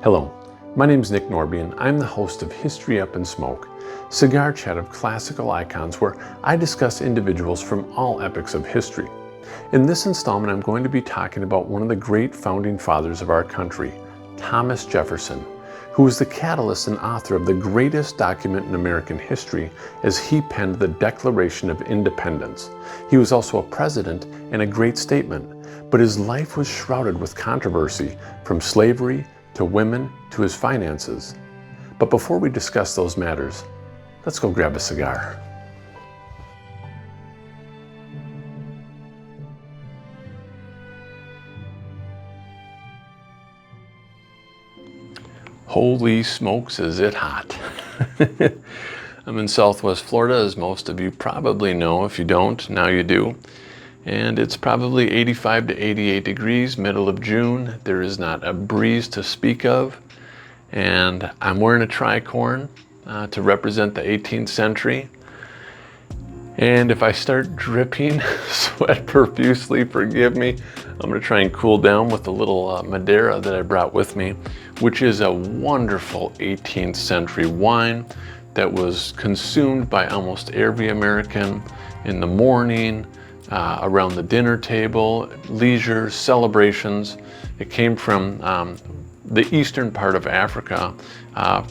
Hello, my name is Nick Norby and I'm the host of History Up in Smoke, Cigar Chat of classical icons where I discuss individuals from all epochs of history. In this installment, I'm going to be talking about one of the great founding fathers of our country, Thomas Jefferson, who was the catalyst and author of the greatest document in American history as he penned the Declaration of Independence. He was also a president and a great statesman, but his life was shrouded with controversy, from slavery to women to his finances. But before we discuss those matters, let's go grab a cigar. Holy smokes, is it hot. I'm in Southwest Florida, as most of you probably know. If you don't, now you do. And it's probably 85 to 88 degrees, middle of June. There is not a breeze to speak of. And I'm wearing a tricorn to represent the 18th century. And if I start dripping sweat profusely, forgive me. I'm gonna try and cool down with a little Madeira that I brought with me, which is a wonderful 18th century wine that was consumed by almost every American in the morning, around the dinner table, leisure, celebrations. It came from the eastern part of Africa,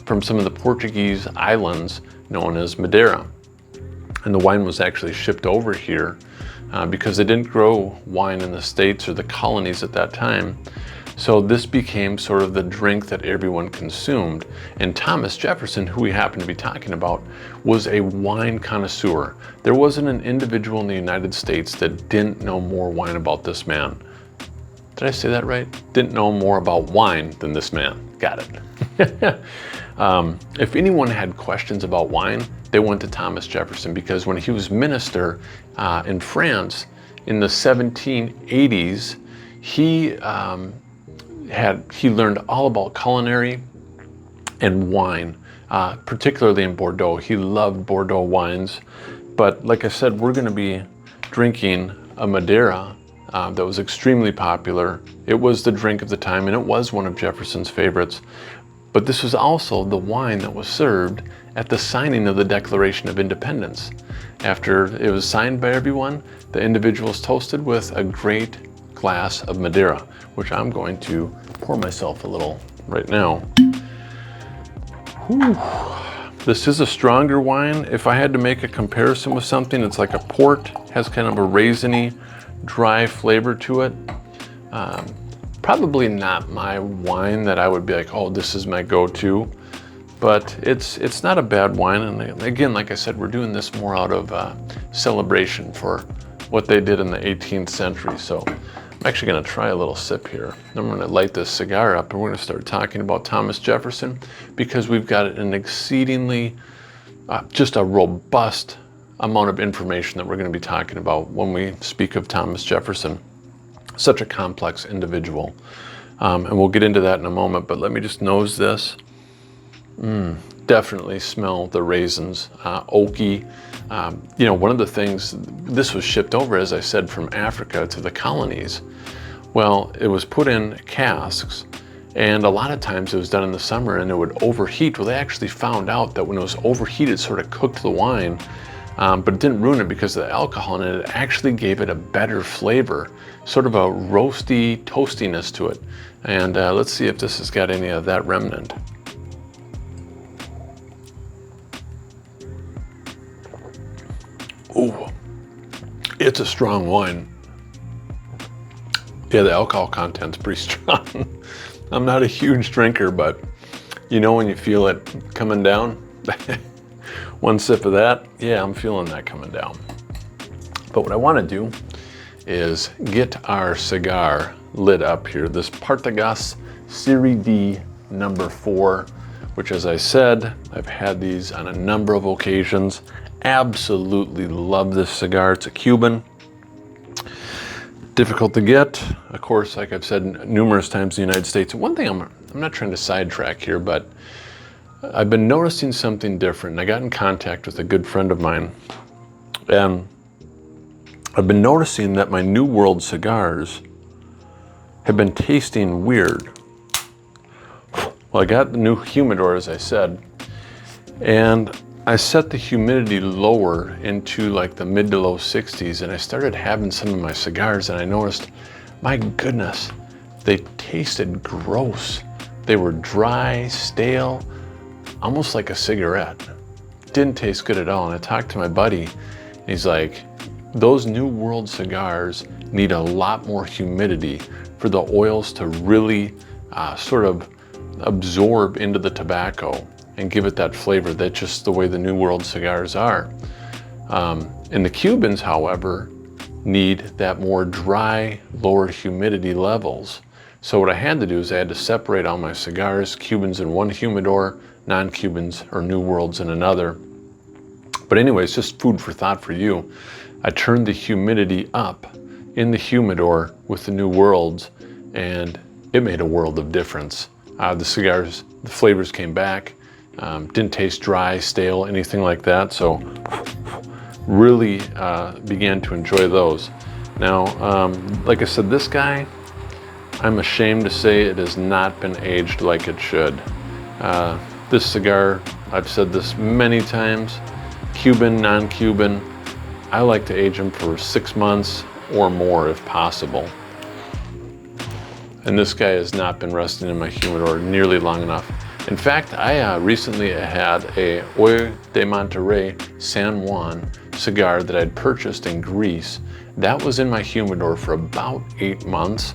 from some of the Portuguese islands known as Madeira. And the wine was actually shipped over here because they didn't grow wine in the States or the colonies at that time. So this became sort of the drink that everyone consumed. And Thomas Jefferson, who we happen to be talking about, was a wine connoisseur. There wasn't an individual in the United States that didn't know more wine about this man. Did I say that right? Didn't know more about wine than this man. Got it. If anyone had questions about wine, they went to Thomas Jefferson, because when he was minister in France in the 1780s, he learned all about culinary and wine, particularly in Bordeaux. He loved Bordeaux wines. But like I said, we're going to be drinking a Madeira that was extremely popular. It was the drink of the time, and it was one of Jefferson's favorites. But this was also the wine that was served at the signing of the Declaration of Independence. After it was signed by everyone, the individuals toasted with a great glass of Madeira, which I'm going to pour myself a little right now. Whew. This is a stronger wine. If I had to make a comparison with something, it's like a port, has kind of a raisiny, dry flavor to it. Probably not my wine that I would be like, oh, this is my go-to, but it's not a bad wine. And again, like I said, we're doing this more out of celebration for what they did in the 18th century. So I'm actually gonna try a little sip here. I'm gonna light this cigar up and we're gonna start talking about Thomas Jefferson, because we've got an exceedingly, just a robust amount of information that we're gonna be talking about when we speak of Thomas Jefferson. Such a complex individual. And we'll get into that in a moment, but let me just nose this. Definitely smell the raisins, oaky. One of the things, this was shipped over, as I said, from Africa to the colonies. Well, it was put in casks, and a lot of times it was done in the summer and it would overheat. Well, they actually found out that when it was overheated, it sort of cooked the wine, but it didn't ruin it because of the alcohol in it. It actually gave it a better flavor, sort of a roasty toastiness to it. And let's see if this has got any of that remnant. Ooh, it's a strong wine. Yeah, the alcohol content's pretty strong. I'm not a huge drinker, but you know when you feel it coming down? One sip of that, yeah, I'm feeling that coming down. But what I want to do is get our cigar lit up here. This Partagas Serie D no. 4, which, as I said, I've had these on a number of occasions. Absolutely love this cigar. It's a Cuban. Difficult to get. Of course, like I've said numerous times in the United States. One thing, I'm not trying to sidetrack here, but I've been noticing something different. And I got in contact with a good friend of mine, and I've been noticing that my New World cigars have been tasting weird. Well, I got the new humidor, as I said, and I set the humidity lower into like the mid to low 60s, and I started having some of my cigars, and I noticed, my goodness, they tasted gross. They were dry, stale, almost like a cigarette. Didn't taste good at all. And I talked to my buddy, and he's like, those New World cigars need a lot more humidity for the oils to really sort of absorb into the tobacco and give it that flavor. That's just the way the New World cigars are. And the Cubans, however, need that more dry, lower humidity levels. So what I had to do is I had to separate all my cigars, Cubans in one humidor, non-Cubans or New Worlds in another. But anyway, it's just food for thought for you. I turned the humidity up in the humidor with the New Worlds, and it made a world of difference. The cigars, the flavors came back, didn't taste dry, stale, anything like that. So really began to enjoy those. Now, like I said, this guy, I'm ashamed to say it has not been aged like it should. This cigar, I've said this many times, Cuban, non-Cuban, I like to age them for 6 months or more if possible. And this guy has not been resting in my humidor nearly long enough. In fact, I recently had a Hoyo de Monterrey San Juan cigar that I'd purchased in Greece. That was in my humidor for about 8 months.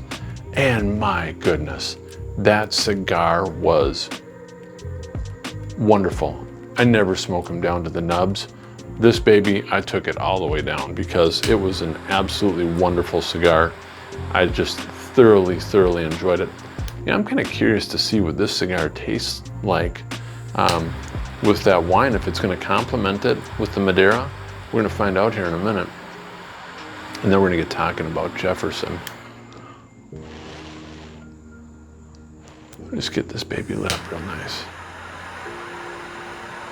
And my goodness, that cigar was wonderful. I never smoke them down to the nubs. This baby, I took it all the way down because it was an absolutely wonderful cigar. I just thoroughly enjoyed it. Yeah, I'm kind of curious to see what this cigar tastes like with that wine, if it's going to complement it with the Madeira. We're going to find out here in a minute. And then we're going to get talking about Jefferson. Just get this baby lit up real nice.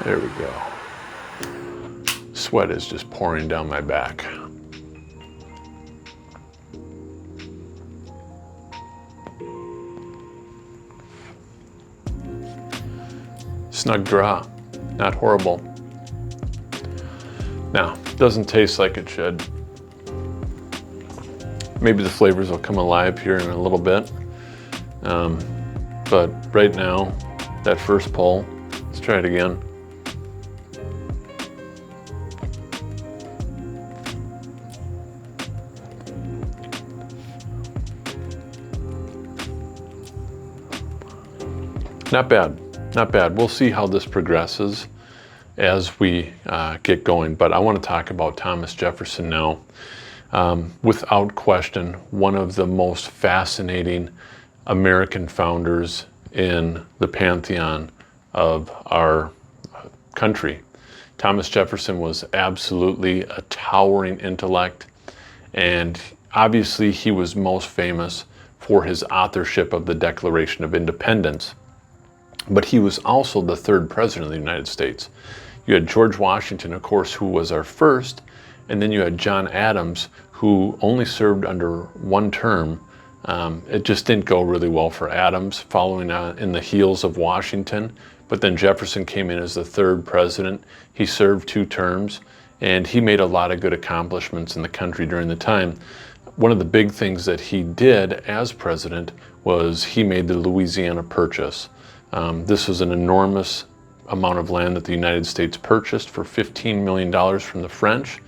There we go. Sweat is just pouring down my back. Snug draw, not horrible. Now, doesn't taste like it should. Maybe the flavors will come alive here in a little bit. But right now, that first pull, let's try it again. Not bad, not bad. We'll see how this progresses as we get going, but I want to talk about Thomas Jefferson now. Without question, one of the most fascinating American founders in the pantheon of our country. Thomas Jefferson was absolutely a towering intellect, and obviously he was most famous for his authorship of the Declaration of Independence. But he was also the third president of the United States. You had George Washington, of course, who was our first, and then you had John Adams, who only served under one term. It just didn't go really well for Adams, following in the heels of Washington. But then Jefferson came in as the third president. He served 2 terms, and he made a lot of good accomplishments in the country during the time. One of the big things that he did as president was he made the Louisiana Purchase. This was an enormous amount of land that the United States purchased for $15 million from the French,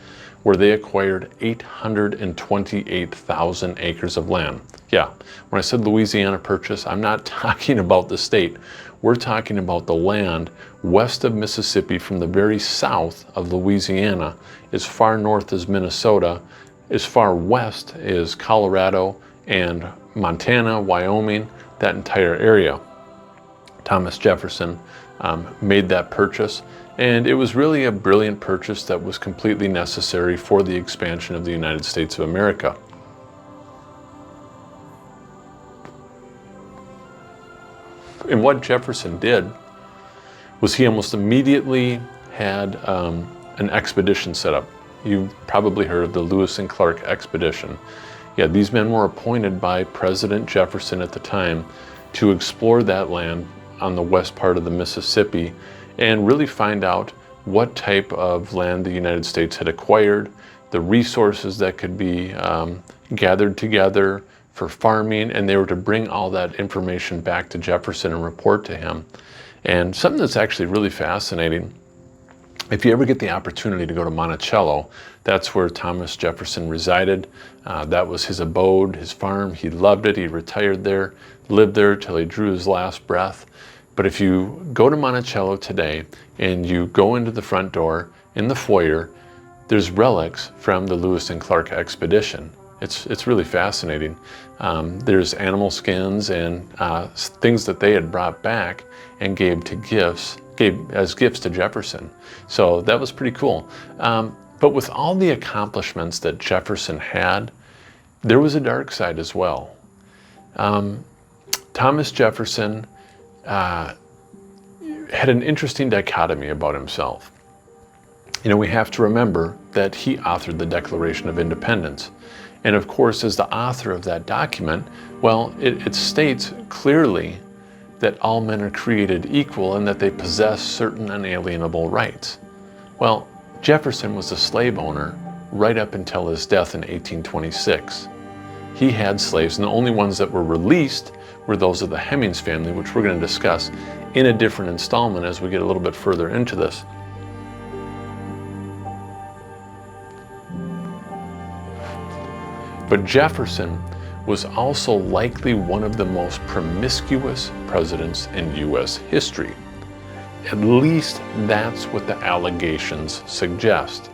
where they acquired 828,000 acres of land. Yeah, when I said Louisiana Purchase, I'm not talking about the state. We're talking about the land west of Mississippi, from the very south of Louisiana, as far north as Minnesota, as far west as Colorado and Montana, Wyoming, that entire area. Thomas Jefferson made that purchase, and it was really a brilliant purchase that was completely necessary for the expansion of the United States of America. And what Jefferson did was he almost immediately had an expedition set up. You've probably heard of the Lewis and Clark expedition. Yeah, these men were appointed by President Jefferson at the time to explore that land on the west part of the Mississippi and really find out what type of land the United States had acquired, the resources that could be gathered together for farming, and they were to bring all that information back to Jefferson and report to him. And something that's actually really fascinating, if you ever get the opportunity to go to Monticello, that's where Thomas Jefferson resided. That was his abode, his farm. He loved it. He retired there, lived there till he drew his last breath. But if you go to Monticello today and you go into the front door, in the foyer, there's relics from the Lewis and Clark expedition. It's really fascinating. There's animal skins and things that they had brought back and gave as gifts to Jefferson. So that was pretty cool. But with all the accomplishments that Jefferson had, there was a dark side as well. Thomas Jefferson had an interesting dichotomy about himself. You know, we have to remember that he authored the Declaration of Independence. And of course, as the author of that document, well, it states clearly that all men are created equal and that they possess certain unalienable rights. Well, Jefferson was a slave owner right up until his death in 1826. He had slaves, and the only ones that were released were those of the Hemmings family, which we're going to discuss in a different installment as we get a little bit further into this. But Jefferson was also likely one of the most promiscuous presidents in U.S. history. At least that's what the allegations suggest.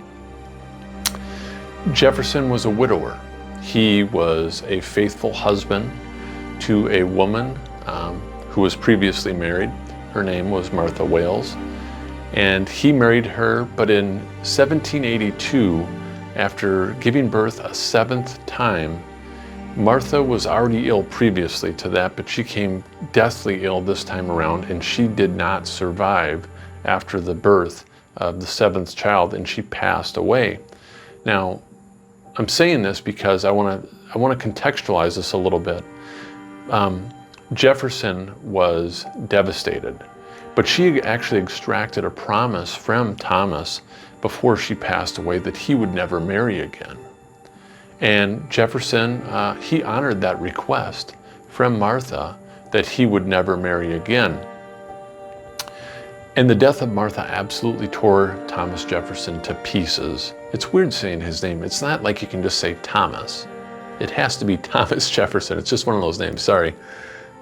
Jefferson was a widower. He was a faithful husband to a woman who was previously married. Her name was Martha Wales. And he married her, but in 1782, after giving birth a seventh time, Martha was already ill previously to that, but she came deathly ill this time around, and she did not survive after the birth of the seventh child, and she passed away. Now, I'm saying this because I want to contextualize this a little bit. Jefferson was devastated, but she actually extracted a promise from Thomas before she passed away that he would never marry again. And Jefferson, he honored that request from Martha that he would never marry again. And the death of Martha absolutely tore Thomas Jefferson to pieces. It's weird saying his name. It's not like you can just say Thomas. It has to be Thomas Jefferson. It's just one of those names, sorry,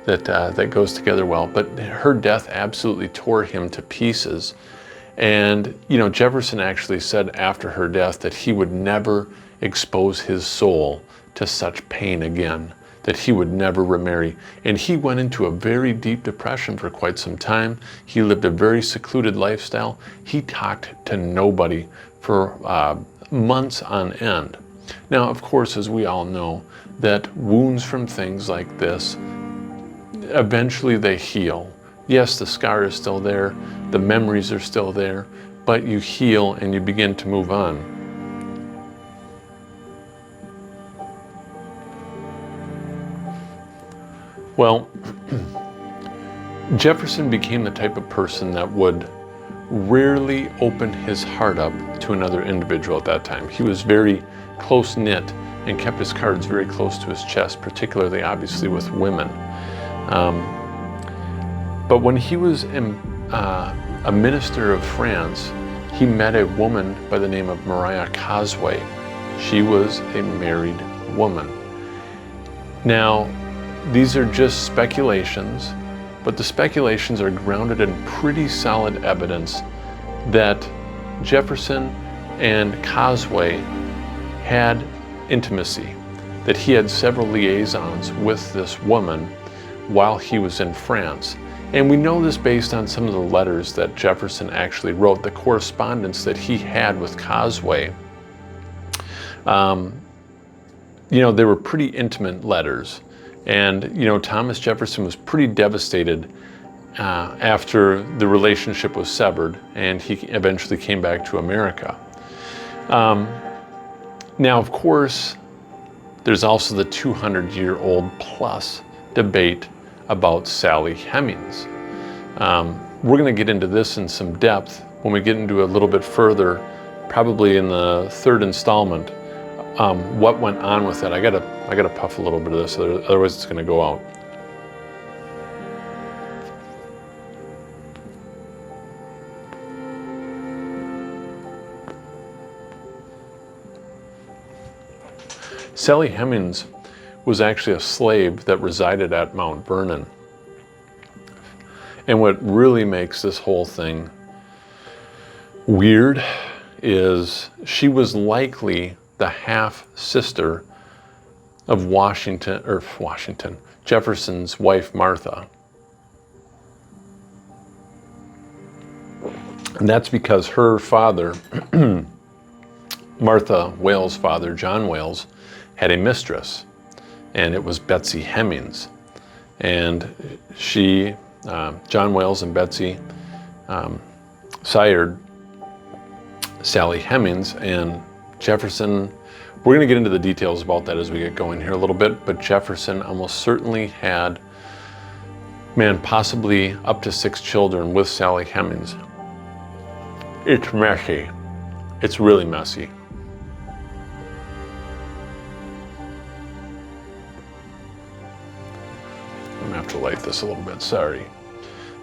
that goes together well. But her death absolutely tore him to pieces. And, you know, Jefferson actually said after her death that he would never expose his soul to such pain again, that he would never remarry. And he went into a very deep depression for quite some time. He lived a very secluded lifestyle. He talked to nobody for months on end. Now, of course, as we all know, that wounds from things like this, eventually they heal. Yes, the scar is still there, the memories are still there, but you heal and you begin to move on. Well, Jefferson became the type of person that would rarely open his heart up to another individual at that time. He was very close-knit and kept his cards very close to his chest, particularly obviously with women. But when he was a minister of France, he met a woman by the name of Maria Causeway. She was a married woman. Now, these are just speculations, but the speculations are grounded in pretty solid evidence that Jefferson and Causeway had intimacy, that he had several liaisons with this woman while he was in France. And we know this based on some of the letters that Jefferson actually wrote, the correspondence that he had with Causeway. You know, they were pretty intimate letters. And, you know, Thomas Jefferson was pretty devastated after the relationship was severed, and he eventually came back to America. Now, of course, there's also the 200-year-old plus debate about Sally Hemings. We're going to get into this in some depth when we get into a little bit further, probably in the third installment. What went on with it? I gotta puff a little bit of this, otherwise it's going to go out. Sally Hemings was actually a slave that resided at Mount Vernon. And what really makes this whole thing weird is she was likely the half-sister of Jefferson's wife, Martha. And that's because her father, Martha Wales' father, John Wales, had a mistress, and it was Betsy Hemings. And she, John Wales and Betsy, sired Sally Hemings, and Jefferson, we're going to get into the details about that as we get going here a little bit, but Jefferson almost certainly had, possibly up to 6 children with Sally Hemings. It's messy. It's really messy. I'm gonna have to light this a little bit, sorry.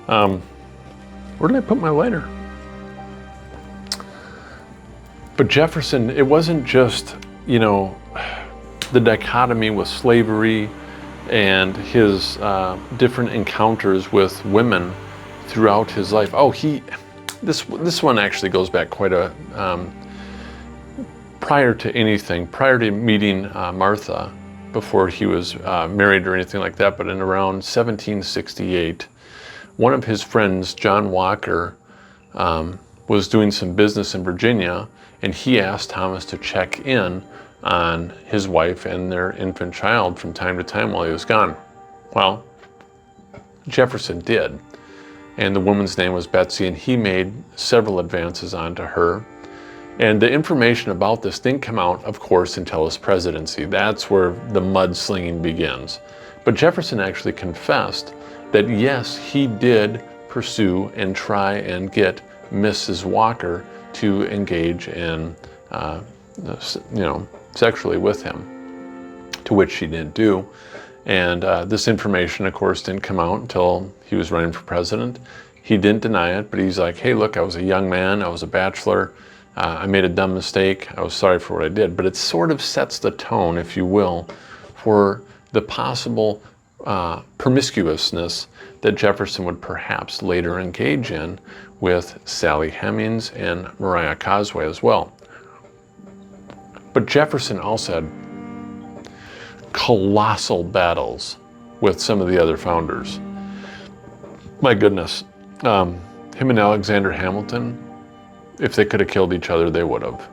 Where did I put my lighter? But Jefferson, it wasn't just, the dichotomy with slavery and his different encounters with women throughout his life. Oh, this one actually goes back quite a, prior to meeting Martha, before he was married or anything like that, but in around 1768, one of his friends, John Walker, was doing some business in Virginia, and he asked Thomas to check in on his wife and their infant child from time to time while he was gone. Well, Jefferson did, and the woman's name was Betsy, and he made several advances onto her. And the information about this didn't come out, of course, until his presidency. That's where the mudslinging begins. But Jefferson actually confessed that yes, he did pursue and try and get Mrs. Walker to engage in, sexually with him, to which she didn't do. And this information, of course, didn't come out until he was running for president. He didn't deny it, but he's like, hey, look, I was a young man, I was a bachelor, I made a dumb mistake, I was sorry for what I did. But it sort of sets the tone, if you will, for the possible promiscuousness that Jefferson would perhaps later engage in with Sally Hemings and Maria Cosway as well. But Jefferson also had colossal battles with some of the other founders. My goodness, him and Alexander Hamilton, if they could have killed each other, they would have.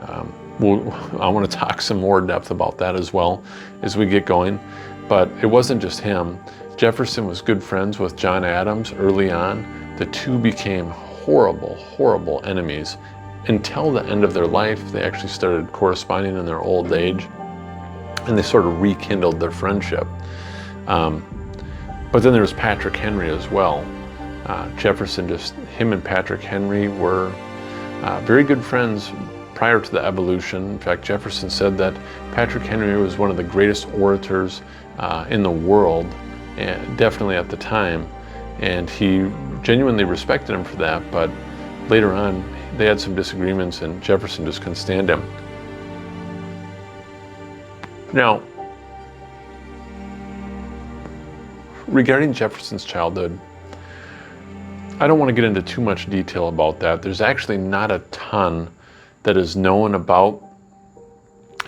I want to talk some more depth about that as well as we get going. But it wasn't just him. Jefferson was good friends with John Adams early on. The two became horrible, horrible enemies until the end of their life. They actually started corresponding in their old age, and they sort of rekindled their friendship. But then there was Patrick Henry as well. Him and Patrick Henry were very good friends prior to the evolution. In fact, Jefferson said that Patrick Henry was one of the greatest orators in the world, and definitely at the time, and he genuinely respected him for that. But later on, they had some disagreements, and Jefferson just couldn't stand him. Now, regarding Jefferson's childhood, I don't want to get into too much detail about that. There's actually not a ton that is known about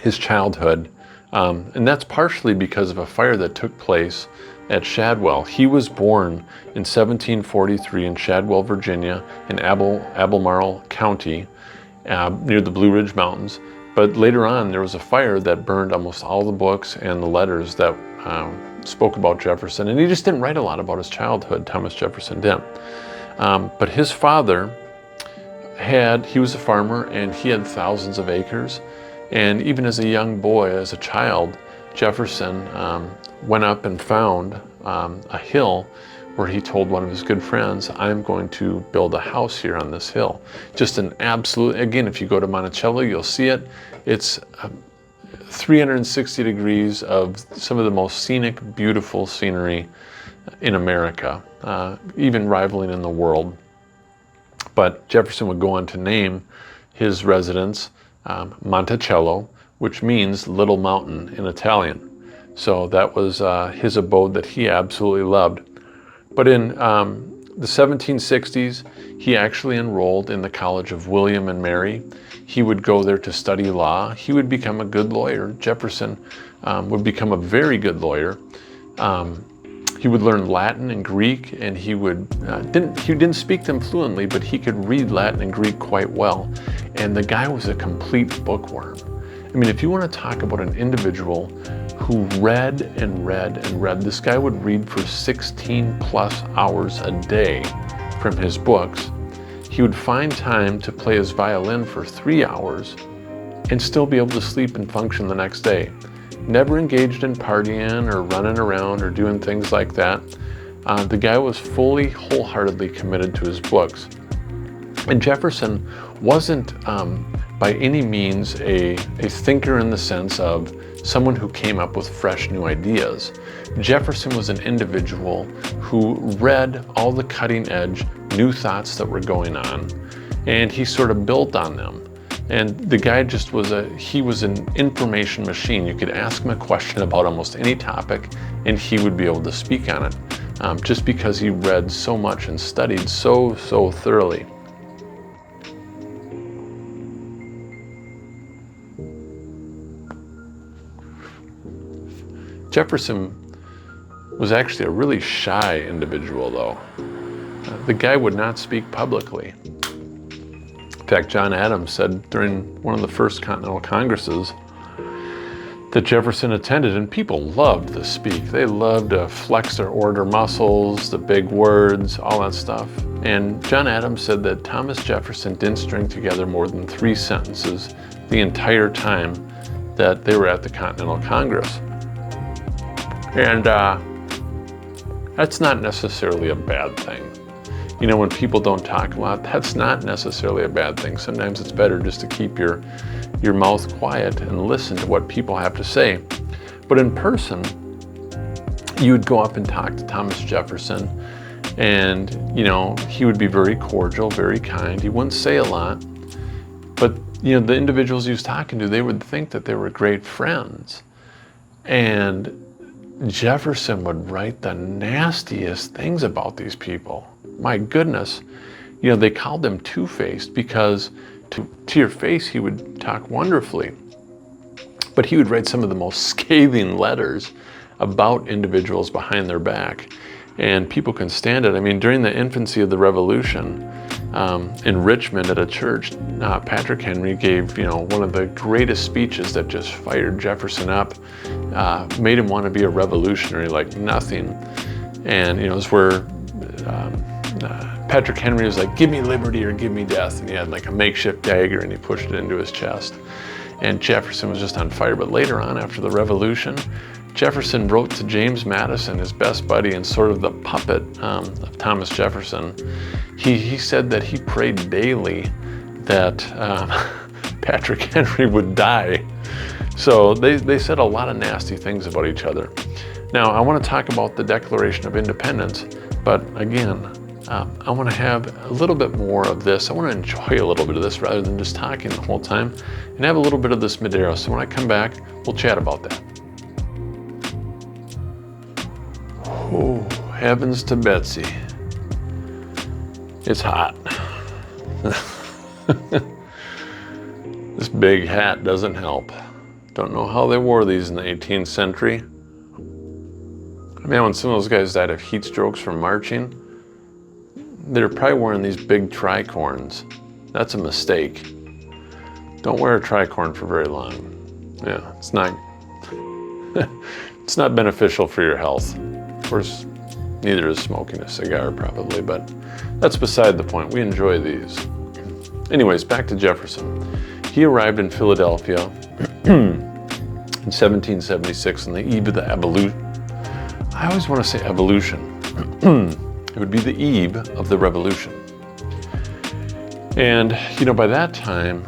his childhood, and that's partially because of a fire that took place at Shadwell. He was born in 1743 in Shadwell, Virginia, in Albemarle County, near the Blue Ridge Mountains. But later on, there was a fire that burned almost all the books and the letters that spoke about Jefferson, and he just didn't write a lot about his childhood. Thomas Jefferson didn't. But his father he was a farmer, and he had thousands of acres. And even as a young boy, as a child, Jefferson went up and found a hill where he told one of his good friends, I'm going to build a house here on this hill. Just an absolute, again, if you go to Monticello, you'll see it. It's 360 degrees of some of the most scenic, beautiful scenery in America, even rivaling in the world. But Jefferson would go on to name his residence Monticello, which means little mountain in Italian. So that was his abode that he absolutely loved. But in the 1760s, he actually enrolled in the College of William and Mary. He would go there to study law. He would become a good lawyer. Jefferson would become a very good lawyer. He would learn Latin and Greek, and he didn't speak them fluently, but he could read Latin and Greek quite well. And the guy was a complete bookworm. I mean, if you want to talk about an individual who read and read and read, this guy would read for 16 plus hours a day from his books. He would find time to play his violin for 3 hours and still be able to sleep and function the next day. Never engaged in partying or running around or doing things like that. The guy was fully, wholeheartedly committed to his books. And Jefferson wasn't by any means a thinker in the sense of someone who came up with fresh new ideas. Jefferson was an individual who read all the cutting edge new thoughts that were going on, and he sort of built on them. And the guy just he was an information machine. You could ask him a question about almost any topic and he would be able to speak on it, just because he read so much and studied so thoroughly. Jefferson was actually a really shy individual, though. The guy would not speak publicly. In fact, John Adams said during one of the first Continental Congresses that Jefferson attended, and people loved to speak. They loved to flex their orator muscles, the big words, all that stuff. And John Adams said that Thomas Jefferson didn't string together more than 3 sentences the entire time that they were at the Continental Congress. And that's not necessarily a bad thing. You know, when people don't talk a lot, that's not necessarily a bad thing. Sometimes it's better just to keep your mouth quiet and listen to what people have to say. But in person, you would go up and talk to Thomas Jefferson, and, you know, he would be very cordial, very kind. He wouldn't say a lot, but, you know, the individuals he was talking to, they would think that they were great friends. And Jefferson would write the nastiest things about these people. My goodness. You know, they called him two-faced because to your face he would talk wonderfully, but he would write some of the most scathing letters about individuals behind their back, and people can stand it. I mean, during the infancy of the Revolution, in Richmond at a church, Patrick Henry gave, you know, one of the greatest speeches that just fired Jefferson up, made him want to be a revolutionary like nothing. And, you know, it's where Patrick Henry was like, give me liberty or give me death. And he had like a makeshift dagger and he pushed it into his chest. And Jefferson was just on fire. But later on, after the Revolution, Jefferson wrote to James Madison, his best buddy and sort of the puppet of Thomas Jefferson. He said that he prayed daily that Patrick Henry would die. So they said a lot of nasty things about each other. Now, I want to talk about the Declaration of Independence, but again, I want to have a little bit more of this. I want to enjoy a little bit of this rather than just talking the whole time, and have a little bit of this Madeira. So when I come back, we'll chat about that. Oh, heavens to Betsy. It's hot. This big hat doesn't help. Don't know how they wore these in the 18th century. I mean, when some of those guys died of heat strokes from marching, they're probably wearing these big tricorns. That's a mistake. Don't wear a tricorn for very long. Yeah, it's not beneficial for your health. Of course, neither is smoking a cigar probably, but that's beside the point. We enjoy these. Anyways, back to Jefferson. He arrived in Philadelphia in 1776 on the eve of the evolution. I always want to say evolution. It would be the eve of the Revolution. And, by that time,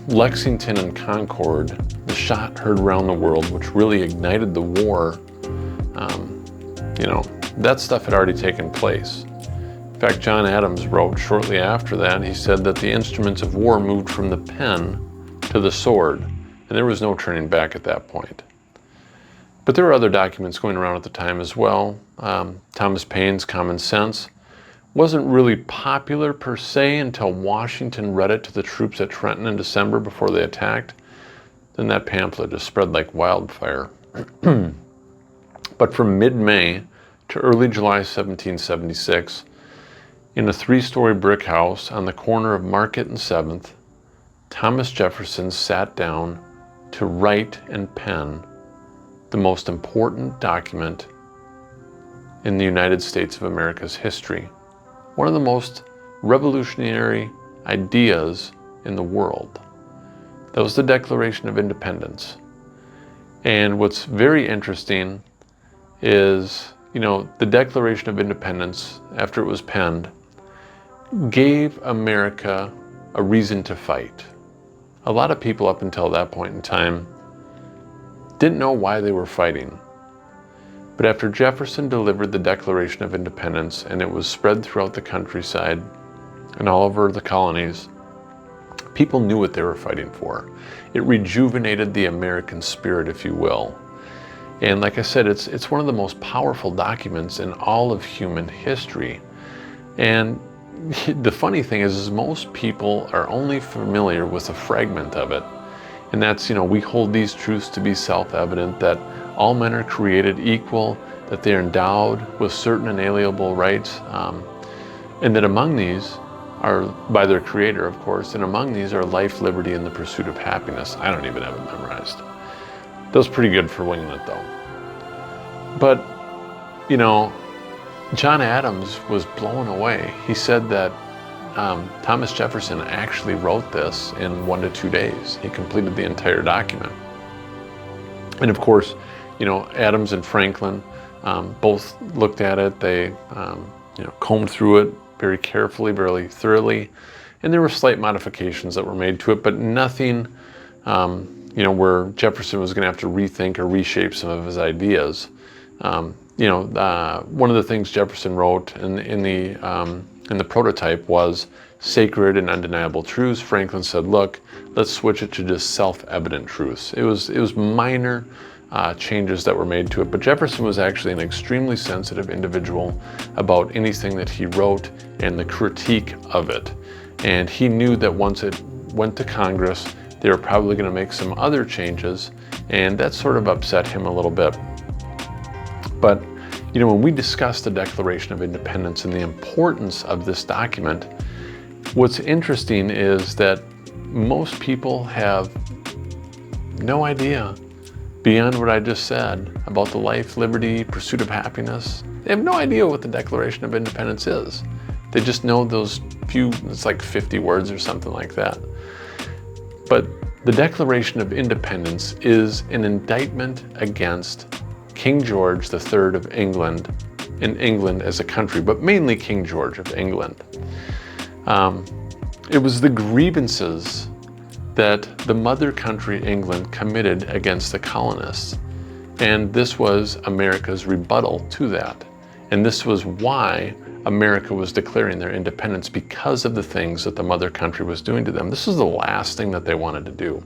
Lexington and Concord, the shot heard around the world, which really ignited the war, that stuff had already taken place. In fact, John Adams wrote shortly after that, he said that the instruments of war moved from the pen to the sword, and there was no turning back at that point. But there were other documents going around at the time as well. Thomas Paine's Common Sense wasn't really popular per se until Washington read it to the troops at Trenton in December before they attacked. Then that pamphlet just spread like wildfire. But from mid-May to early July 1776, in a 3-story brick house on the corner of Market and 7th, Thomas Jefferson sat down to write and pen the most important document in the United States of America's history. One of the most revolutionary ideas in the world. That was the Declaration of Independence. And what's very interesting is, the Declaration of Independence, after it was penned, gave America a reason to fight. A lot of people up until that point in time didn't know why they were fighting. But after Jefferson delivered the Declaration of Independence and it was spread throughout the countryside and all over the colonies, people knew what they were fighting for. It rejuvenated the American spirit, if you will. And like I said, it's one of the most powerful documents in all of human history. And the funny thing is most people are only familiar with a fragment of it. And that's, we hold these truths to be self-evident, that all men are created equal, that they are endowed with certain inalienable rights, and that among these are, by their creator, of course, and among these are life, liberty, and the pursuit of happiness. I don't even have it memorized. That was pretty good for winging it, though. But, John Adams was blown away. He said that Thomas Jefferson actually wrote this in 1 to 2 days. He completed the entire document. And of course, Adams and Franklin both looked at it. They, combed through it very carefully, very thoroughly. And there were slight modifications that were made to it, but nothing, where Jefferson was going to have to rethink or reshape some of his ideas. One of the things Jefferson wrote in the prototype was sacred and undeniable truths. Franklin said, look, let's switch it to just self-evident truths. It was minor changes that were made to it, but Jefferson was actually an extremely sensitive individual about anything that he wrote and the critique of it. And he knew that once it went to Congress, they were probably going to make some other changes, and that sort of upset him a little bit. But, when we discuss the Declaration of Independence and the importance of this document, what's interesting is that most people have no idea, beyond what I just said, about the life, liberty, pursuit of happiness. They have no idea what the Declaration of Independence is. They just know those few, it's like 50 words or something like that. But the Declaration of Independence is an indictment against King George III of England, and England as a country, but mainly King George of England. It was the grievances that the mother country, England, committed against the colonists. And this was America's rebuttal to that. And this was why America was declaring their independence, because of the things that the mother country was doing to them. This was the last thing that they wanted to do.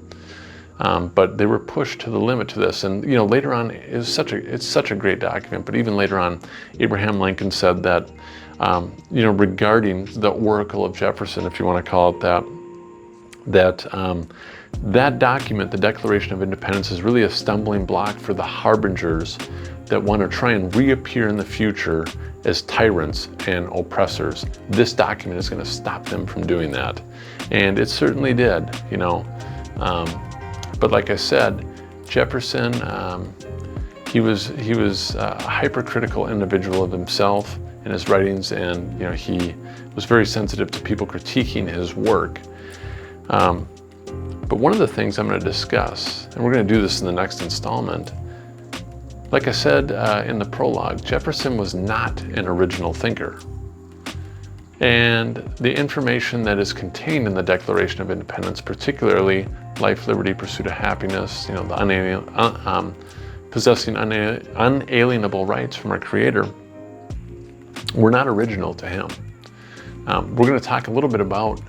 But they were pushed to the limit to this. And later on, it's such a great document, but even later on, Abraham Lincoln said that, regarding the Oracle of Jefferson, if you want to call it that, that document, the Declaration of Independence, is really a stumbling block for the harbingers that want to try and reappear in the future as tyrants and oppressors. This document is going to stop them from doing that. And it certainly did, But like I said, Jefferson, he was a hypercritical individual of himself in his writings, and he was very sensitive to people critiquing his work. But one of the things I'm going to discuss, and we're going to do this in the next installment, Like I said in the prologue, Jefferson was not an original thinker. And the information that is contained in the Declaration of Independence, particularly life, liberty, pursuit of happiness, possessing unalienable rights from our Creator, were not original to him. We're going to talk a little bit about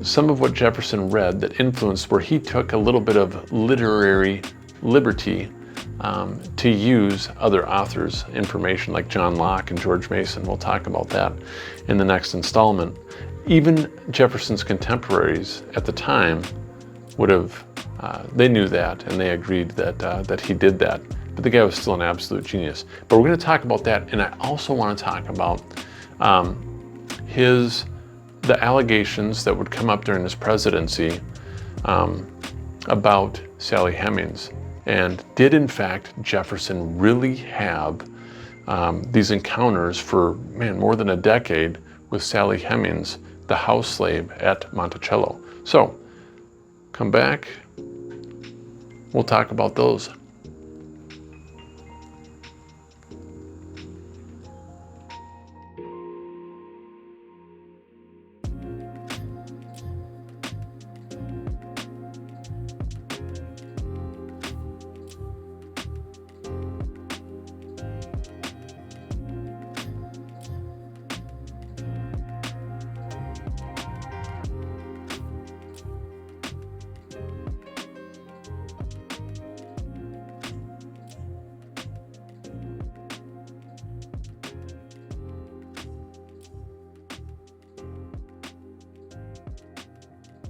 some of what Jefferson read that influenced, where he took a little bit of literary liberty to use other authors' information like John Locke and George Mason. We'll talk about that in the next installment. Even Jefferson's contemporaries at the time would have, they knew that and they agreed that he did that. But the guy was still an absolute genius. But we're going to talk about that, and I also want to talk about the allegations that would come up during his presidency about Sally Hemings. And did, in fact, Jefferson really have these encounters for, more than a decade with Sally Hemings, the house slave at Monticello? So, come back. We'll talk about those.